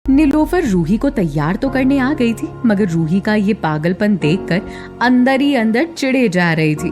नीलोफर रूही को तैयार तो करने आ गई थी, मगर रूही का ये पागलपन देखकर अंदर ही अंदर चिढ़े जा रही थी।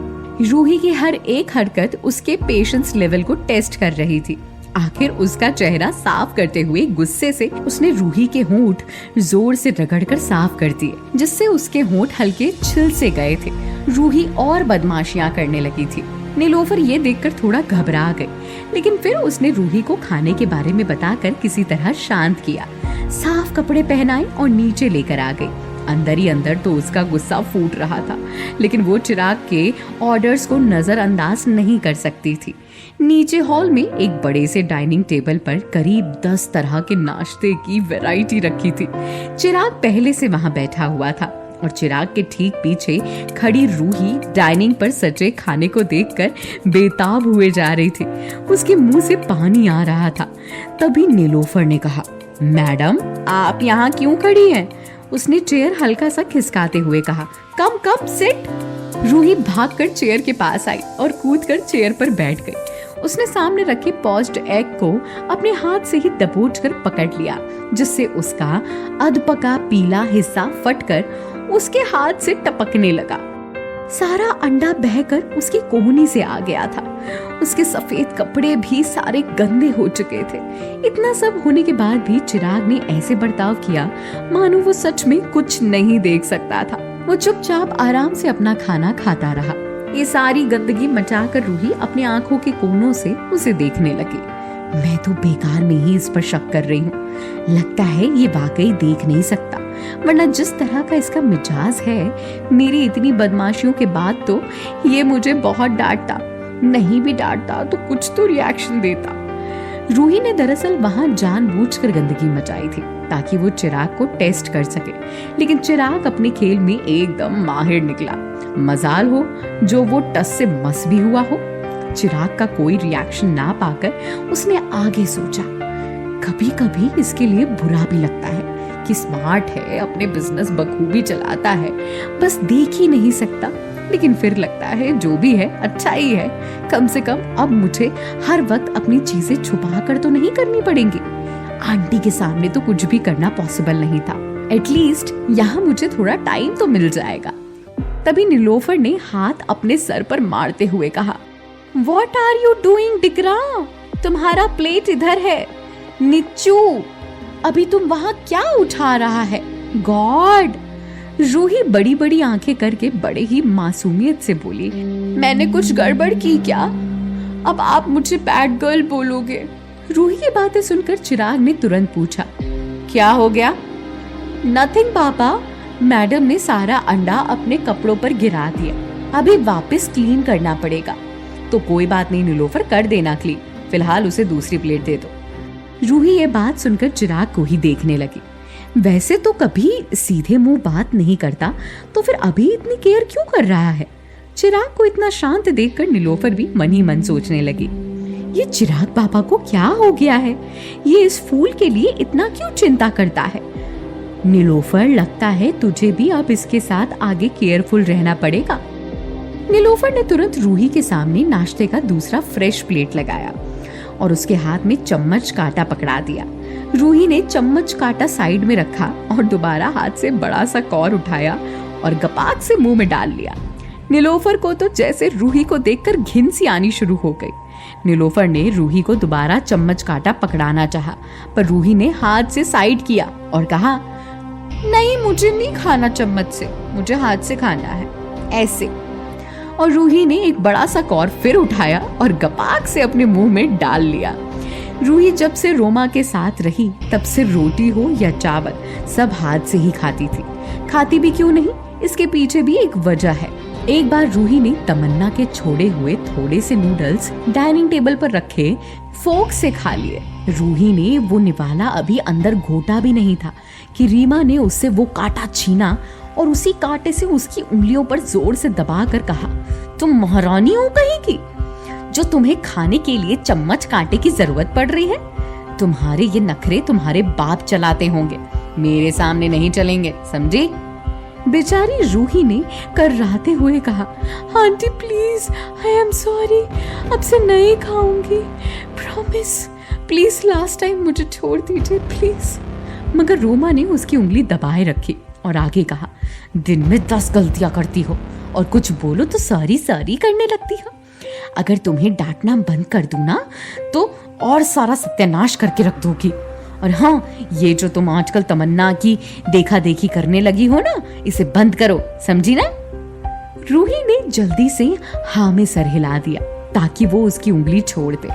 रूही की हर एक हरकत उसके पेशेंस लेवल को टेस्ट कर रही थी। आखिर उसका चेहरा साफ करते हुए गुस्से से उसने रूही के होंठ जोर से रगड़कर साफ कर दिए, जिससे उसके होंठ हल्के छिल से गए थे। रूही और बदमाशियां करने लगी थी। नीलोफर ये देखकर थोड़ा घबरा गई, लेकिन फिर उसने रूही को खाने के बारे में बताकर किसी तरह शांत किया। साफ कपड़े पहनाए और नीचे लेकर आ गई। अंदर ही अंदर तो उसका गुस्सा फूट रहा था, लेकिन वो चिराग के ऑर्डर्स को नजरअंदाज नहीं कर सकती थी। नीचे हॉल में एक बड़े से डाइनिंग टेबल पर करीब 10 तरह के नाश्ते की वैरायटी रखी थी। चिराग पहले से वहां बैठा हुआ था और चिराग के ठीक पीछे खड़ी रूही डाइनिंग पर सजे खाने को देखकर बेताब हुए जा रही थी। उसके मुंह से पानी आ रहा था। तभी नीलोफर ने कहा, मैडम आप यहाँ क्यों खड़ी हैं? उसने चेयर हल्का सा खिसकाते हुए कहा। कम कम सिट। रूही भागकर चेयर के पास आई और कूदकर चेयर पर बैठ गई। उसने सामने रखे पॉच्ड एग को अपने हाथ से ही दबोचकर पकड़ लिया, जिससे उसका अधपका पीला हिस्सा फटकर उसके हाथ से टपकने लगा। सारा अंडा बहकर उसकी कोहनी से आ गया था। उसके सफेद कपड़े भी सारे गंदे हो चुके थे। इतना सब होने के बाद भी चिराग ने ऐसे बर्ताव किया मानो वो सच में कुछ नहीं देख सकता था। वो चुपचाप आराम से अपना खाना खाता रहा। ये सारी गंदगी मचाकर रूही अपनी आंखों के कोनों से उसे देखने लगी। मैं तो बेकार में ही इस पर शक कर रही हूँ। लगता है ये वाकई देख नहीं सकता, वरना जिस तरह का इसका मिजाज है, मेरी इतनी बदमाशियों के बाद तो ये मुझे बहुत डांटता। नहीं भी डांटता तो कुछ तो रिएक्शन देता। रूही ने दरअसल वहां जानबूझकर गंदगी मचाई थी ताकि वो चिराग को टेस्ट कर सके, लेकिन चिराग अपने खेल में एकदम माहिर निकला। मजाल हो जो वो टस से मस भी हुआ हो। चिराग का कोई रिएक्शन ना पाकर उसने आगे सोचा, कभी कभी इसके लिए बुरा भी लगता है कि स्मार्ट है, अपने बिजनेस बखूबी चलाता है, बस देख ही नहीं सकता। लेकिन फिर लगता है जो भी है अच्छा ही है। कम से कम अब मुझे हर वक्त अपनी चीजें छुपा कर तो नहीं करनी पड़ेंगी। आंटी के सामने तो कुछ भी करना पॉसिबल नहीं था। एटलीस्ट यहाँ मुझे थोड़ा टाइम तो मिल जाएगा। तभी नीलोफर ने हाथ अपने सर पर मारते हुए कहा, What are you doing, Digra? तुम्हारा प्लेट इधर है। निच्चू, अभी तुम वहां क्या उठा रहा है? गॉड! रूही बड़ी बड़ी आंखें करके बड़े ही मासूमियत से बोली, मैंने कुछ गड़बड़ की क्या? अब आप मुझे बैड गर्ल बोलोगे? रूही की बातें सुनकर चिराग ने तुरंत पूछा, क्या हो गया? नथिंग पापा, मैडम ने सारा अंडा अपने कपड़ों पर गिरा दिया। अभी वापस क्लीन करना पड़ेगा। तो कोई बात नहीं नीलोफर, कर देना क्लीन। फिलहाल उसे दूसरी प्लेट दे दो। रूही ये बात सुनकर चिराग को ही देखने लगी। वैसे तो कभी सीधे मुंह बात नहीं करता, तो फिर अभी इतनी केयर क्यों कर रहा है? चिराग को इतना शांत देखकर नीलोफर भी मन ही मन सोचने लगी, ये चिराग पापा को क्या हो गया है? ये इस फूल के लिए इतना क्यों चिंता करता है? नीलोफर, लगता है तुझे भी अब इसके साथ आगे केयरफुल रहना पड़ेगा। नीलोफर ने तुरंत रूही के सामने नाश्ते का दूसरा फ्रेश प्लेट लगाया और उसके हाथ में चम्मच कांटा पकड़ा दिया। रूही ने चम्मच कांटा साइड में रखा और दोबारा हाथ से बड़ा सा कौर उठाया और गपाक से मुंह में डाल लिया। नीलोफर को तो जैसे रूही को देखकर घिन सी आनी शुरू हो गई। नीलोफर ने रूही को दोबारा चम्मच कांटा पकड़ाना चाहा, पर रूही ने हाथ से साइड किया और कहा, नहीं मुझे नहीं खाना चम्मच से, मुझे हाथ से खाना है, ऐसे। और रूही ने एक बड़ा सा कौर फिर उठाया और गपाक से अपने मुंह में डाल लिया। रूही जब से रोमा के साथ रही तब से रोटी हो या चावल सब हाथ से ही खाती थी। खाती भी क्यों नहीं, इसके पीछे भी एक वजह है। एक बार रूही ने तमन्ना के छोड़े हुए थोड़े से नूडल्स डाइनिंग टेबल पर रखे फोर्क से खा लिए। रूही ने वो निवाला अभी अंदर घोटा भी नहीं था कि रीमा ने उससे वो कांटा छीना और उसी कांटे से उसकी उंगलियों पर जोर से दबाकर कहा, तुम महारानी हो कहीं की, जो तुम्हें खाने के लिए चम्मच कांटे की जरूरत पड़ रही है? तुम्हारे ये नखरे तुम्हारे बाप चलाते होंगे, मेरे सामने नहीं चलेंगे, समझी? बेचारी रूही ने कर्राते हुए कहा, aunty please, I am sorry, अब से नहीं खाऊंगी, प्रॉमिस, प्लीज लास्ट टाइम मुझे छोड़ दीजिए प्लीज। मगर रोमा ने उसकी उंगली दबाए रखी और आगे कहा, दिन में 10 गलतियां करती हो और कुछ बोलो तो सारी सारी करने लगती हो। अगर तुम्हें डांटना बंद कर दूं ना तो और सारा सत्यानाश करके रख दोगी। और हाँ, ये जो तुम आजकल तमन्ना की देखा देखी करने लगी हो ना, इसे बंद करो, समझी ना? रूही ने जल्दी से हाँ में सर हिला दिया ताकि वो उसकी उंगली छोड़ दे।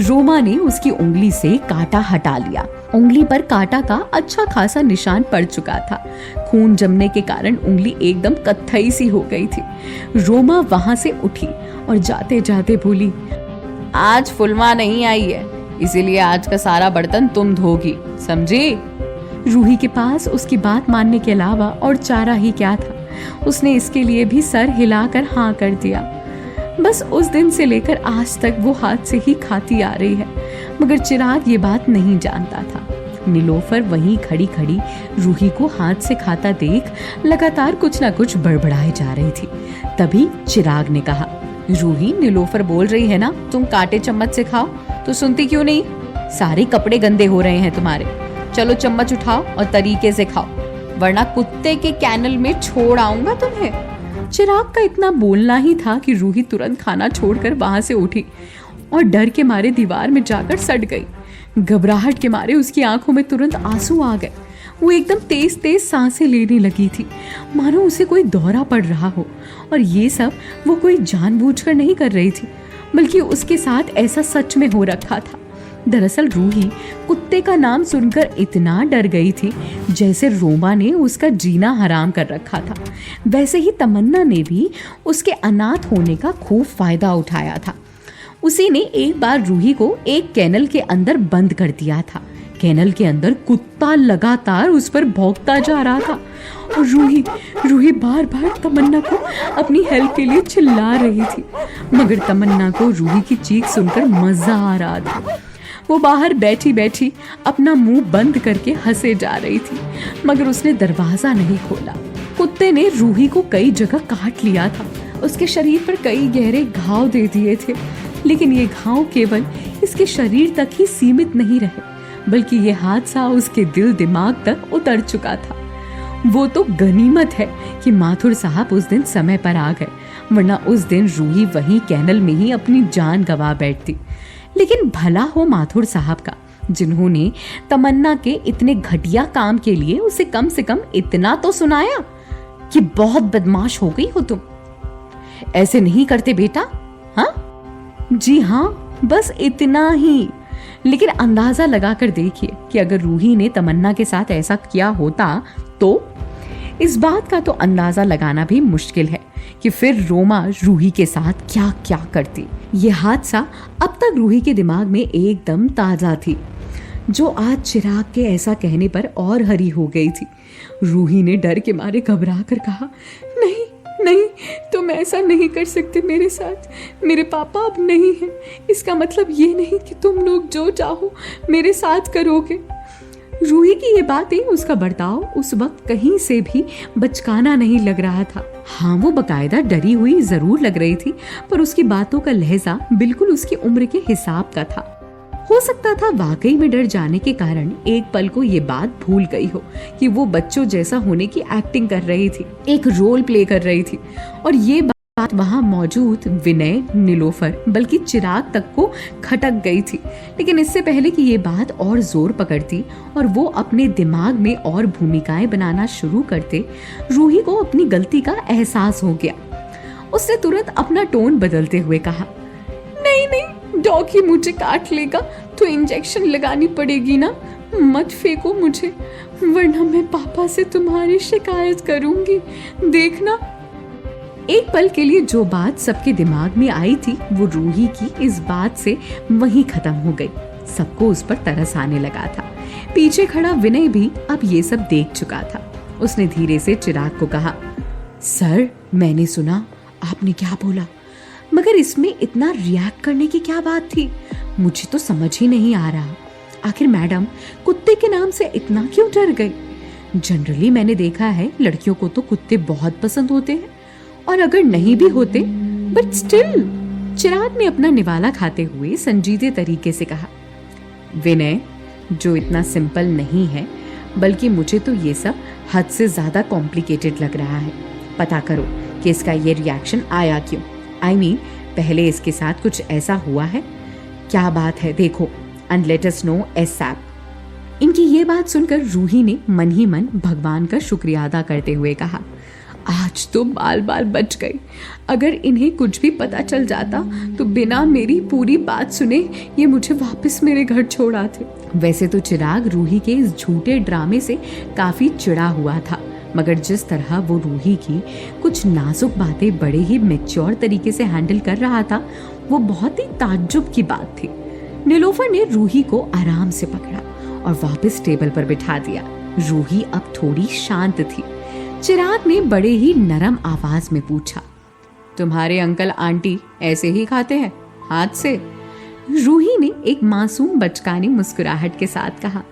रोमा ने उसकी उंगली से कांटा हटा लिया। उंगली पर कांटा का अच्छा खासा निशान पड़ चुका था। खून जमने के कारण उंगली एकदम कत्थई सी हो गई थी। रोमा वहां से उठी और जाते जाते बोली, आज फुलमा नहीं आई है, इसीलिए आज का सारा बर्तन तुम धोगी, समझी? रूही के पास उसकी बात मानने के अलावा और चारा ही क्या था। उसने इसके लिए भी सर हिलाकर हाँ कर दिया। बस उस दिन से लेकर आज तक वो हाथ से ही खाती आ रही है, मगर चिराग ये बात नहीं जानता था। नीलोफर वहीं खड़ी खड़ी रूही को हाथ से खाता देख लगातार कुछ ना कुछ बड़बड़ाए जा रही थी। तभी चिराग ने कहा, रूही, नीलोफर बोल रही है ना तुम कांटे चम्मच से खाओ, तो सुनती क्यों नहीं? सारे कपड़े गंदे हो रहे हैं तुम्हारे। चलो चम्मच उठाओ और तरीके से खाओ, वरना कुत्ते के कैनल में छोड़ आऊंगा तुम्हें। चिराग का इतना बोलना ही था कि रूही तुरंत खाना छोड़कर वहां से उठी और डर के मारे दीवार में जाकर सट गई। घबराहट के मारे उसकी आंखों में तुरंत आंसू आ गए। वो एकदम तेज तेज सांसें लेने लगी थी, मानो उसे कोई दौरा पड़ रहा हो। और ये सब वो कोई जानबूझकर नहीं कर रही थी, बल्कि उसके साथ ऐसा सच में हो रखा था। दरअसल रूही कुत्ते का नाम सुनकर इतना डर गई थी जैसे रोमा ने उसका जीना हराम कर रखा था। वैसे ही तमन्ना ने भी उसके अनाथ होने का खूब फायदा उठाया था। उसी ने एक बार रूही को एक केनल के अंदर बंद कर दिया था। केनल के अंदर कुत्ता लगातार उस पर भौंकता जा रहा था और रूही बार बार तमन्ना को अपनी हेल्प के लिए चिल्ला रही थी, मगर तमन्ना को रूही की चीख सुनकर मजा आ रहा था। वो बाहर बैठी बैठी अपना मुंह बंद करके हंसे जा रही थी, मगर उसने दरवाजा नहीं खोला। कुत्ते ने रूही को कई जगह काट लिया था, उसके शरीर पर कई गहरे घाव दे दिए थे, लेकिन ये घाव केवल इसके शरीर तक ही सीमित नहीं रहे, बल्कि ये हादसा उसके दिल दिमाग तक उतर चुका था। वो तो गनीमत है कि माथुर साहब उस दिन समय पर आ गए, वरना उस दिन रूही वहीं कैनल में ही अपनी जान गंवा बैठती। लेकिन भला हो माथुर साहब का, जिन्होंने तमन्ना के इतने घटिया काम के लिए उसे कम से कम इतना तो सुनाया कि बहुत बदमाश हो गई हो तुम, ऐसे नहीं करते बेटा। हाँ जी हाँ, बस इतना ही। लेकिन अंदाजा लगाकर देखिए कि अगर रूही ने तमन्ना के साथ ऐसा किया होता तो इस बात का तो अंदाजा लगाना भी मुश्किल है कि फिर रोमा रूही के साथ क्या क्या करती। ये हादसा अब तक रूही के दिमाग में एकदम ताजा थी, जो आज चिराग के ऐसा कहने पर और हरी हो गई थी। रूही ने डर के मारे घबरा कर कहा, नहीं नहीं, तुम ऐसा नहीं कर सकते मेरे साथ। मेरे पापा अब नहीं हैं। इसका मतलब ये नहीं कि तुम लोग जो चाहो मेरे साथ करोगे। रूही की ये बातें, उसका बर्ताव उस वक्त कहीं से भी बचकाना नहीं लग रहा था। हाँ, वो बकायदा डरी हुई जरूर लग रही थी, पर उसकी बातों का लहजा बिल्कुल उसकी उम्र के हिसाब का था। हो सकता था वाकई में डर जाने के कारण एक पल को ये बात भूल गई हो कि वो बच्चों जैसा होने की एक्टिंग कर रही थी, एक रोल प्ले कर रही थी। और ये बात वहां मौजूद विनय, नीलोफर, बल्कि चिराग तक को खटक गई थी। लेकिन इससे पहले कि ये बात और जोर पकड़ती और वो अपने दिमाग में और भूमिकाएं बनाना शुरू करते, रूही को अपनी गलती का एहसास हो गया। उसने तुरंत अपना टोन बदलते हुए कहा, नहीं नहीं, डॉगी मुझे काट लेगा तो इंजेक्शन लगानी पड़ेगी ना, मत फेंको मुझे, वरना मैं पापा से तुम्हारी शिकायत करूंगी, देखना। एक पल के लिए जो बात सबके दिमाग में आई थी वो रूही की इस बात से वहीं खत्म हो गई। सबको उस पर तरस आने लगा था। पीछे खड़ा विनय भी अब ये सब देख चुका था। उसने धीरे से चिराग को कहा, सर, मैंने सुना आपने क्या बोला, मगर इसमें इतना रिएक्ट करने की क्या बात थी? मुझे तो समझ ही नहीं आ रहा। आखिर मैडम कुत्ते के नाम से इतना क्यों डर गई? जनरली मैंने देखा है लड़कियों को तो कुत्ते बहुत पसंद होते हैं, और अगर नहीं भी होते बट स्टिल। चिराग ने अपना निवाला खाते हुए संजीदे तरीके से कहा, विनय, जो इतना सिंपल नहीं है बल्कि मुझे तो ये सब हद से ज़्यादा कॉम्प्लिकेटेड लग रहा है। पता करो कि इसका ये रिएक्शन आया क्यों। I mean, पहले इसके साथ कुछ ऐसा हुआ है? क्या बात है, देखो, and let us know ASAP। इनकी ये बात सुनकर रूही ने मन ही मन भगवान का शुक्रिया अदा करते हुए कहा, आज तो बाल बाल बच गई। अगर इन्हें कुछ भी पता चल जाता तो बिना मेरी पूरी बात सुने ये मुझे वापस मेरे घर छोड़ आते। वैसे तो चिराग रूही के इस झूठे ड्रामे से काफी चिढ़ा हुआ था, मगर जिस तरह वो रूही की कुछ नाजुक बातें बड़े ही मैच्योर तरीके से हैंडल कर रहा था, वो बहुत ही ताज्जुब की बात थी। नीलोफर ने रूही को आराम से पकड़ा और वापस टेबल पर बिठा दिया। रूही अब थोड़ी शांत थी। चिराग ने बड़े ही नरम आवाज में पूछा, तुम्हारे अंकल आंटी ऐसे ही खाते हैं, हाथ से? रूही ने एक मासूम बचकानी मुस्कुराहट के साथ कहा,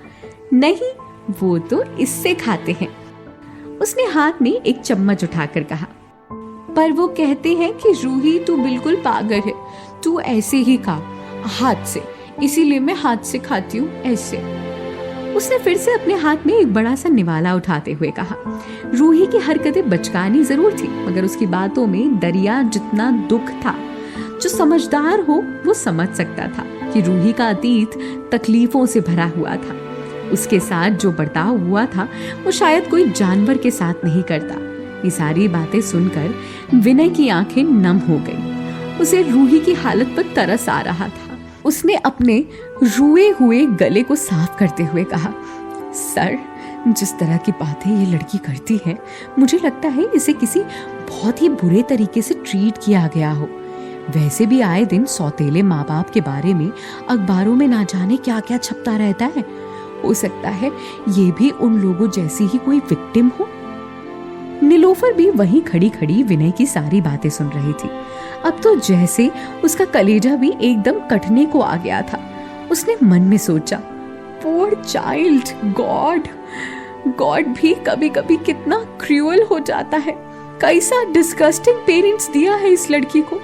नहीं, वो तो इससे खाते हैं। उसने हाथ में एक चम्मच उठाकर कहा, पर वो कहते हैं कि रूही तू बिल्कुल पागल है, तू ऐसे ही खा, हाथ से, इसीलिए मैं हाथ से खाती हूँ, ऐसे। उसने फिर से अपने हाथ में एक बड़ा सा निवाला उठाते हुए कहा। रूही की हरकतें बचकानी जरूर थी, मगर उसकी बातों में दरिया जितना दुख था। जो समझदार हो वो समझ सकता था कि रूही का अतीत तकलीफों से भरा हुआ था। उसके साथ जो बर्ताव हुआ था वो शायद कोई जानवर के साथ नहीं करता। ये सारी बातें सुनकर विनय की आंखें नम हो गई। उसे रूही की हालत पर तरस आ रहा था। उसने अपने रुए हुए गले को साफ करते हुए कहा, सर, जिस तरह की बातें ये लड़की करती है, मुझे लगता है इसे किसी बहुत ही बुरे तरीके से ट्रीट किया गया हो। वैसे भी आए दिन सौतेले माँ बाप के बारे में अखबारों में ना जाने क्या क्या छपता रहता है। हो सकता है ये भी उन लोगों जैसी ही कोई विक्टिम हो। नीलोफर भी वहीं खड़ी खड़ी विनय की सारी बातें सुन रही थी। अब तो जैसे उसका कलेजा भी एकदम कटने को आ गया था। उसने मन में सोचा, पोर चाइल्ड, गॉड भी कभी कभी कितना क्रूअल हो जाता है। कैसा डिस्गस्टिंग पेरेंट्स दिया है इस लड़की को,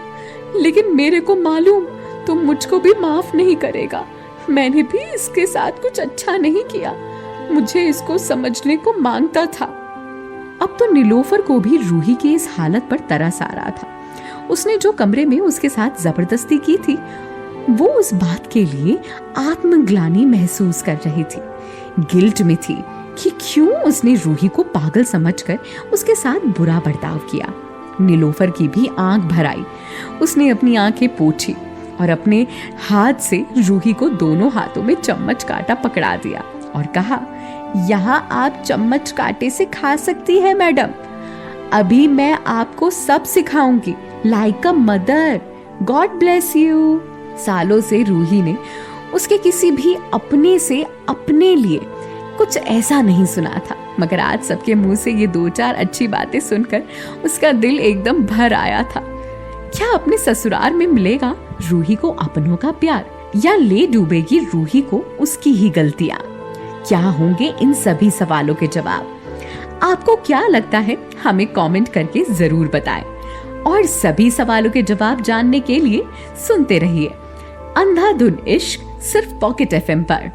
लेकिन मेरे को मालूम तो मुझको भी माफ नहीं करेगा। मैंने भी इसके साथ कुछ अच्छा नहीं किया, मुझे इसको समझने को मांगता था। अब तो नीलोफर को भी रूही की इस हालत पर तरस आ रहा था। उसने जो कमरे में उसके साथ जबरदस्ती की थी, वो उस बात के लिए आत्मग्लानि महसूस कर रही थी। गिल्ट में थी कि क्यों उसने रूही को पागल समझकर उसके साथ बुरा बर्ताव किया। नीलोफर की भी आंख भर आई। उसने अपनी आंखें पोंछी और अपने हाथ से रूही को दोनों हाथों में चम्मच कांटा पकड़ा दिया और कहा, यहाँ आप चम्मच कांटे से खा सकती है मैडम। अभी मैं आपको सब सिखाऊंगी, like a mother. God bless you. सालों से रूही ने उसके किसी भी अपने से अपने लिए कुछ ऐसा नहीं सुना था, मगर आज सबके मुंह से ये दो चार अच्छी बातें सुनकर उसका दिल एकदम भर आया था। क्या अपने ससुराल में मिलेगा रूही को अपनों का प्यार, या ले डूबेगी रूही को उसकी ही गलतियां? क्या होंगे इन सभी सवालों के जवाब? आपको क्या लगता है, हमें कमेंट करके जरूर बताएं। और सभी सवालों के जवाब जानने के लिए सुनते रहिए अंधाधुन इश्क, सिर्फ पॉकेट FM पर।